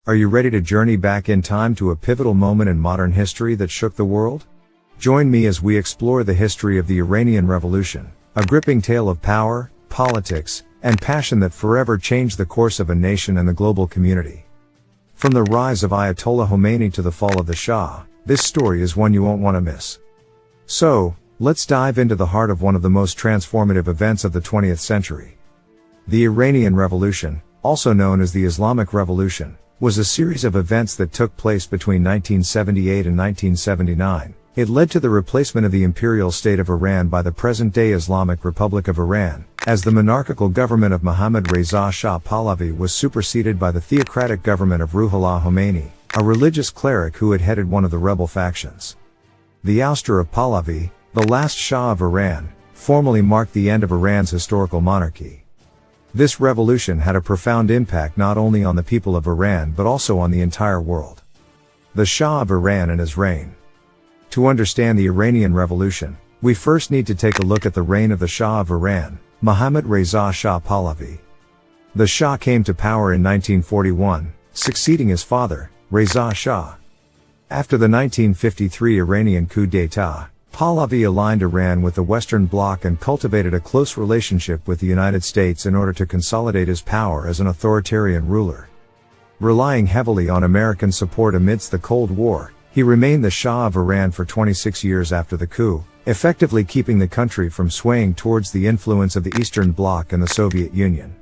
Are you ready to journey back in time to a pivotal moment in modern history that shook the world? Join me as we explore the history of the Iranian Revolution, a gripping tale of power, politics, and passion that forever changed the course of a nation and the global community. From the rise of Ayatollah Khomeini to the fall of the Shah, this story is one you won't want to miss. So, let's dive into the heart of one of the most transformative events of the 20th century. The Iranian Revolution, also known as the Islamic Revolution, was a series of events that took place between 1978 and 1979. It led to the replacement of the imperial state of Iran by the present-day Islamic Republic of Iran, as the monarchical government of Mohammad Reza Shah Pahlavi was superseded by the theocratic government of Ruhollah Khomeini, a religious cleric who had headed one of the rebel factions. The ouster of Pahlavi, the last Shah of Iran, formally marked the end of Iran's historical monarchy. This revolution had a profound impact not only on the people of Iran but also on the entire world. The Shah of Iran and his reign. To understand the Iranian Revolution, we first need to take a look at the reign of the Shah of Iran, Mohammad Reza Shah Pahlavi. The Shah came to power in 1941, succeeding his father, Reza Shah. After the 1953 Iranian coup d'état, Pahlavi aligned Iran with the Western Bloc and cultivated a close relationship with the United States in order to consolidate his power as an authoritarian ruler. Relying heavily on American support amidst the Cold War, he remained the Shah of Iran for 26 years after the coup, effectively keeping the country from swaying towards the influence of the Eastern Bloc and the Soviet Union.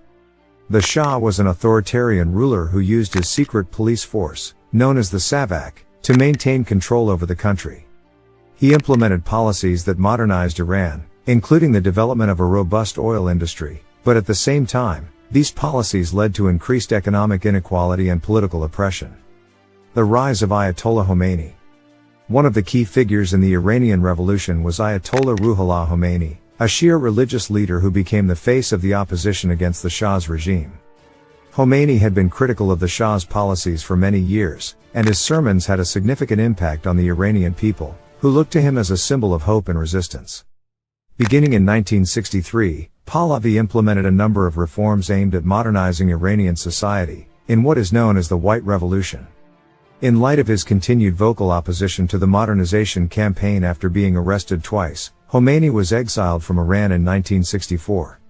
The Shah was an authoritarian ruler who used his secret police force, known as the Savak, to maintain control over the country. He implemented policies that modernized Iran, including the development of a robust oil industry, but at the same time, these policies led to increased economic inequality and political oppression. The rise of Ayatollah Khomeini. One of the key figures in the Iranian Revolution was Ayatollah Ruhollah Khomeini, a Shia religious leader who became the face of the opposition against the Shah's regime. Khomeini had been critical of the Shah's policies for many years, and his sermons had a significant impact on the Iranian people, who looked to him as a symbol of hope and resistance. Beginning in 1963, Pahlavi implemented a number of reforms aimed at modernizing Iranian society, in what is known as the White Revolution. In light of his continued vocal opposition to the modernization campaign after being arrested twice, Khomeini was exiled from Iran in 1964.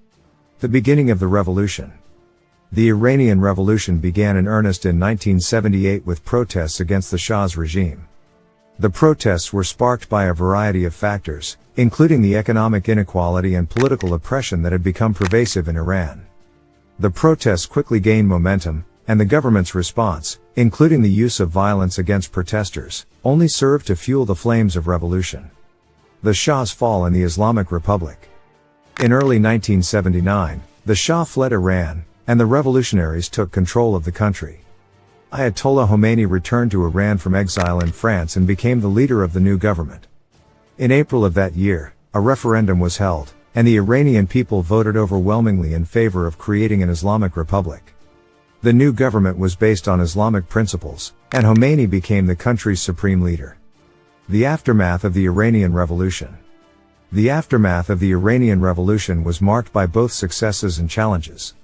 The beginning of the revolution. The Iranian Revolution began in earnest in 1978 with protests against the Shah's regime. The protests were sparked by a variety of factors, including the economic inequality and political oppression that had become pervasive in Iran. The protests quickly gained momentum, and the government's response, including the use of violence against protesters, only served to fuel the flames of revolution. The Shah's fall in the Islamic Republic. In early 1979, the Shah fled Iran, and the revolutionaries took control of the country. Ayatollah Khomeini returned to Iran from exile in France and became the leader of the new government. In April of that year, a referendum was held, and the Iranian people voted overwhelmingly in favor of creating an Islamic Republic. The new government was based on Islamic principles, and Khomeini became the country's supreme leader. The aftermath of the Iranian Revolution. The aftermath of the Iranian Revolution was marked by both successes and challenges.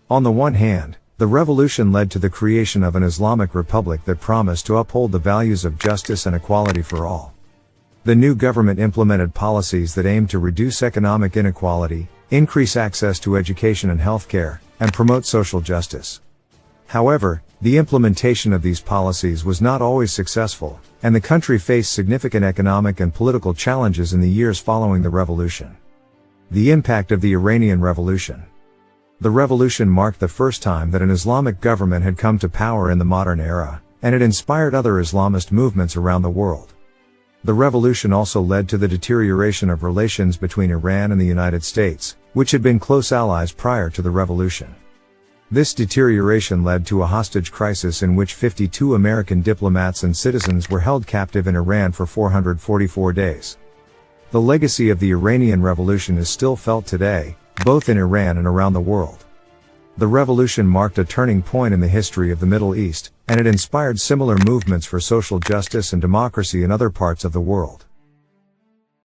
On the one hand, the revolution led to the creation of an Islamic Republic that promised to uphold the values of justice and equality for all. The new government implemented policies that aimed to reduce economic inequality, increase access to education and healthcare, and promote social justice. However, the implementation of these policies was not always successful, and the country faced significant economic and political challenges in the years following the revolution. The impact of the Iranian Revolution. The revolution marked the first time that an Islamic government had come to power in the modern era, and it inspired other Islamist movements around the world. The revolution also led to the deterioration of relations between Iran and the United States, which had been close allies prior to the revolution. This deterioration led to a hostage crisis in which 52 American diplomats and citizens were held captive in Iran for 444 days. The legacy of the Iranian Revolution is still felt today, both in Iran and around the world. The revolution marked a turning point in the history of the Middle East, and it inspired similar movements for social justice and democracy in other parts of the world.